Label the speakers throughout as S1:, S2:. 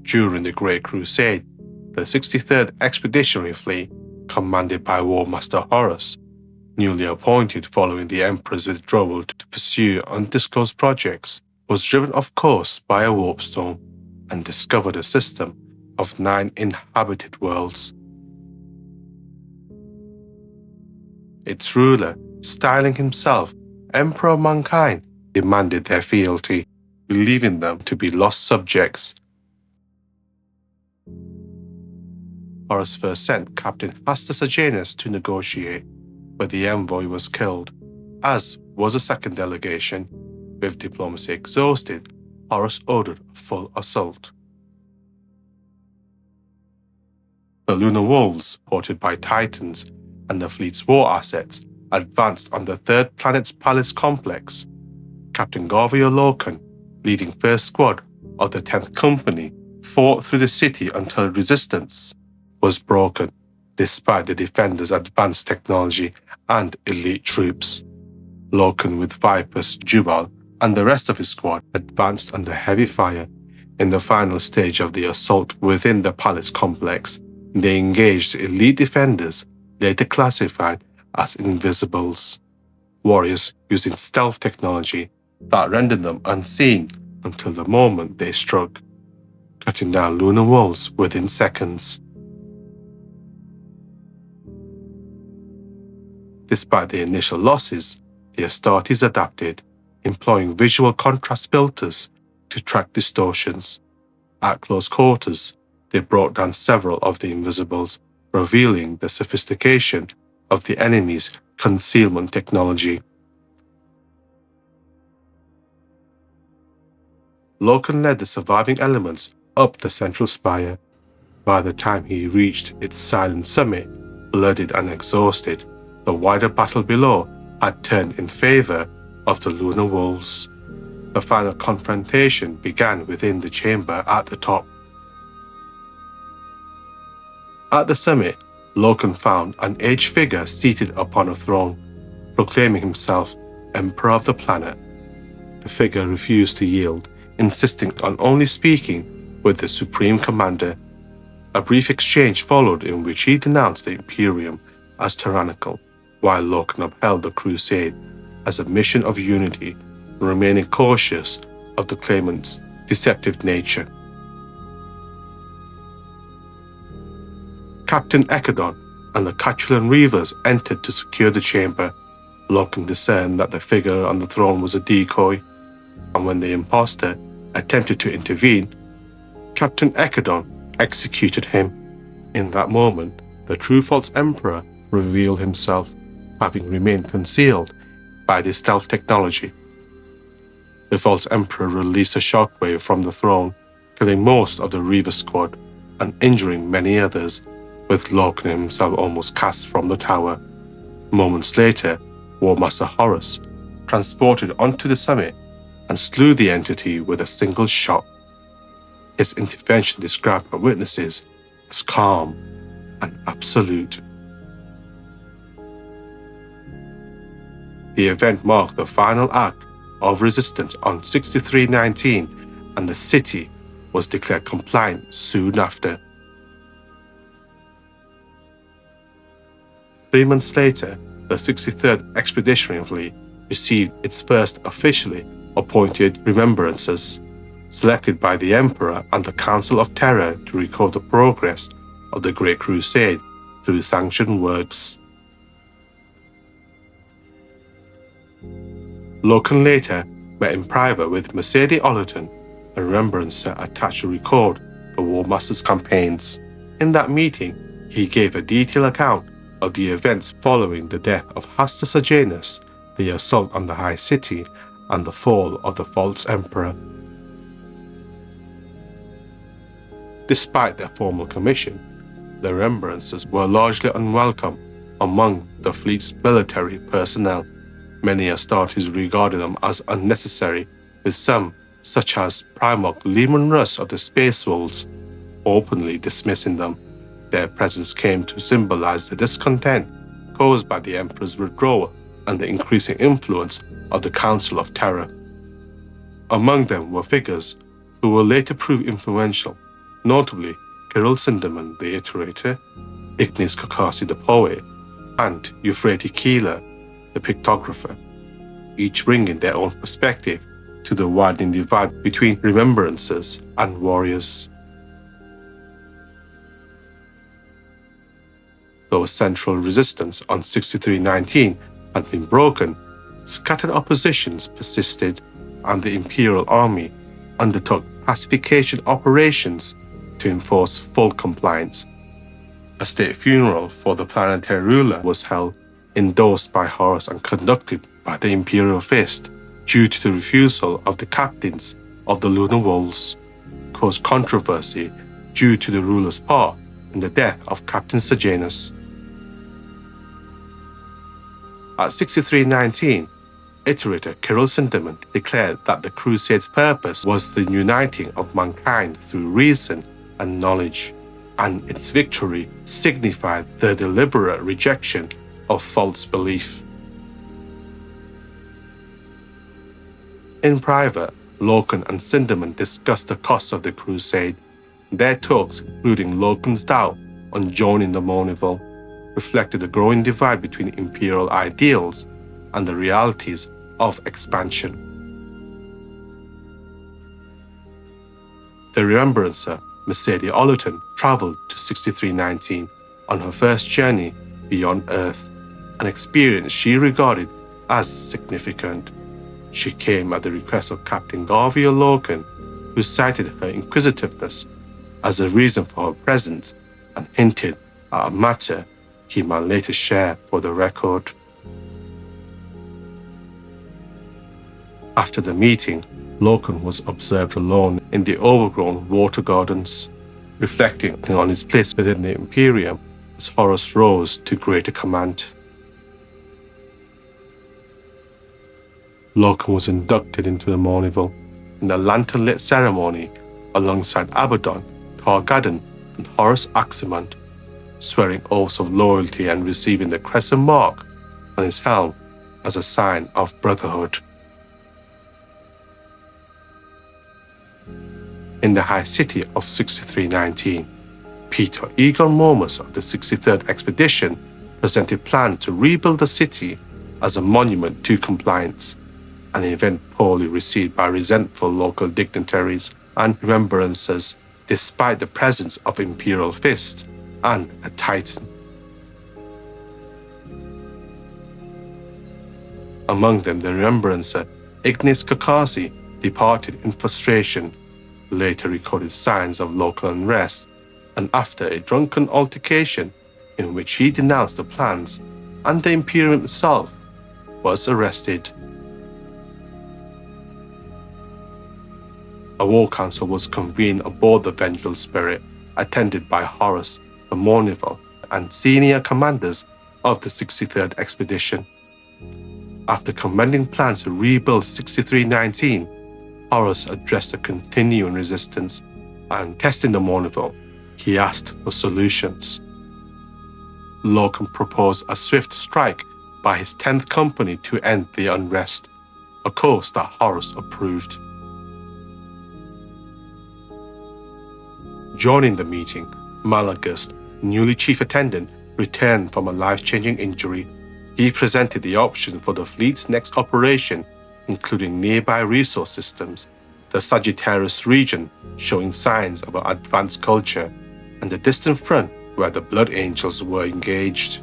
S1: During the Great Crusade, the 63rd Expeditionary Fleet, commanded by War Master Horus, newly appointed following the Emperor's withdrawal to pursue undisclosed projects, was driven off course by a warp storm and discovered a system of 9 inhabited worlds. Its ruler, styling himself Emperor of Mankind, demanded their fealty, believing them to be lost subjects. Horus first sent Captain Sejanus to negotiate, but the envoy was killed, as was a second delegation. With diplomacy exhausted, Horus ordered a full assault. The Lunar Wolves, supported by Titans and the fleet's war assets, advanced on the third planet's palace complex. Captain Garvio Loken, leading First Squad of the 10th Company, fought through the city until resistance was broken, despite the defenders' advanced technology and elite troops. Loken, with Vipers, Jubal, and the rest of his squad, advanced under heavy fire. In the final stage of the assault within the palace complex, they engaged elite defenders, later classified as Invisibles, warriors using stealth technology that rendered them unseen until the moment they struck, cutting down lunar wolves within seconds. Despite the initial losses, the Astartes adapted, employing visual contrast filters to track distortions. At close quarters, they brought down several of the Invisibles, revealing the sophistication of the enemy's concealment technology. Loken led the surviving elements up the central spire. By the time he reached its silent summit, bloodied and exhausted, the wider battle below had turned in favor of the Lunar Wolves. The final confrontation began within the chamber at the top. At the summit, Loken found an aged figure seated upon a throne, proclaiming himself Emperor of the planet. The figure refused to yield, insisting on only speaking with the Supreme Commander. A brief exchange followed in which he denounced the Imperium as tyrannical, while Loken upheld the Crusade as a mission of unity, remaining cautious of the claimant's deceptive nature. Captain Ekadon and the Catulan Reavers entered to secure the chamber. Loken discerned that the figure on the throne was a decoy, and when the impostor attempted to intervene, Captain Ekadon executed him. In that moment, the true false emperor revealed himself, having remained concealed by the stealth technology. The false emperor released a shockwave from the throne, killing most of the Reaver squad and injuring many others, with Loken himself almost cast from the tower. Moments later, War Master Horus transported onto the summit and slew the entity with a single shot. His intervention described by witnesses as calm and absolute. The event marked the final act of resistance on 6319, and the city was declared compliant soon after. 3 months later, the 63rd Expeditionary Fleet received its first officially appointed remembrancers, selected by the Emperor and the Council of Terror to record the progress of the Great Crusade through sanctioned works. Loken later met in private with Mercedes Ollerton, a remembrancer attached to record the War Master's campaigns. In that meeting, he gave a detailed account of the events following the death of Sejanus, the assault on the High City, and the fall of the false emperor. Despite their formal commission, the remembrancers were largely unwelcome among the fleet's military personnel. Many Astartes regarded them as unnecessary, with some, such as Primarch Lehman Russ of the Space Wolves, openly dismissing them. Their presence came to symbolize the discontent caused by the Emperor's withdrawal and the increasing influence of the Council of Terror. Among them were figures who will later prove influential, notably Kirill Sinderman, the iterator, Ignis Kokasi, the poet, and Euphrates Keeler, the pictographer, each bringing their own perspective to the widening divide between remembrancers and warriors. Though a central resistance on 6319 had been broken, scattered oppositions persisted, and the Imperial Army undertook pacification operations to enforce full compliance. A state funeral for the planetary ruler was held, endorsed by Horus and conducted by the Imperial Fist, due to the refusal of the captains of the Lunar Wolves, caused controversy due to the ruler's part in the death of Captain Sejanus. At 6319, iterator Kirill Sinderman declared that the Crusade's purpose was the uniting of mankind through reason and knowledge, and its victory signified the deliberate rejection of false belief. In private, Loken and Sinderman discussed the costs of the Crusade. Their talks, including Loken's doubt on joining the Mournival, reflected the growing divide between imperial ideals and the realities of expansion. The remembrancer, Mercedes Ollerton, traveled to 6319 on her first journey beyond Earth, an experience she regarded as significant. She came at the request of Captain Garvia Loken, who cited her inquisitiveness as a reason for her presence and hinted at a matter he might later share for the record. After the meeting, Loken was observed alone in the overgrown water gardens, reflecting on his place within the Imperium as Horus rose to greater command. Loken was inducted into the Mournival in a lantern-lit ceremony alongside Abaddon, Targadon, and Horus Aximand, swearing oaths of loyalty and receiving the crescent mark on his helm as a sign of brotherhood. In the high city of 6319, Peter Egon Momus of the 63rd Expedition presented plans to rebuild the city as a monument to compliance, an event poorly received by resentful local dignitaries and remembrancers, despite the presence of Imperial Fist and a Titan. Among them, the remembrancer Ignis Kokasi departed in frustration, later recorded signs of local unrest, and after a drunken altercation in which he denounced the plans and the Imperium itself, was arrested. A war council was convened aboard the Vengeful Spirit, attended by Horus, the Mournival, and senior commanders of the 63rd Expedition. After commending plans to rebuild 6319, Horus addressed the continuing resistance, and testing the Mournival, he asked for solutions. Loken proposed a swift strike by his 10th Company to end the unrest, a course that Horus approved. Joining the meeting, Malagust, newly chief attendant, returned from a life-changing injury. He presented the option for the fleet's next operation, including nearby resource systems, the Sagittarius region showing signs of an advanced culture, and the distant front where the Blood Angels were engaged.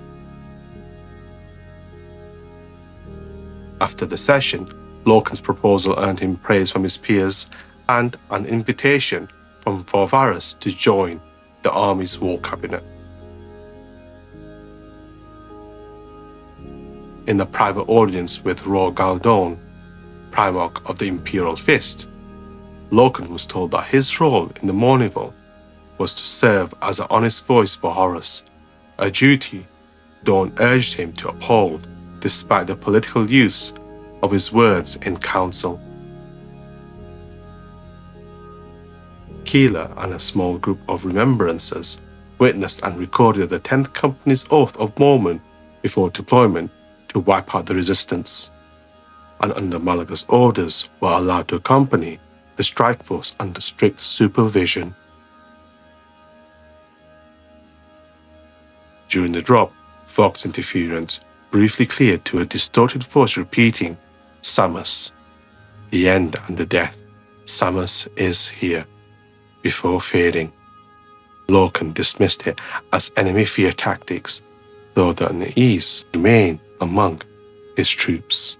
S1: After the session, Loken's proposal earned him praise from his peers and an invitation from Varus to join the army's war cabinet. In a private audience with Roar Galdon, Primarch of the Imperial Fist, Loken was told that his role in the Mournival was to serve as an honest voice for Horus, a duty Dawn urged him to uphold despite the political use of his words in council. Keeler and a small group of remembrancers witnessed and recorded the 10th Company's oath of moment before deployment to wipe out the resistance, and under Malagust's orders were allowed to accompany the strike force under strict supervision. During the drop, Vox interference briefly cleared to a distorted voice repeating, "Samus. The end and the death. Samus is here," before fading. Lorcan dismissed it as enemy fear tactics, though the unease remained among his troops.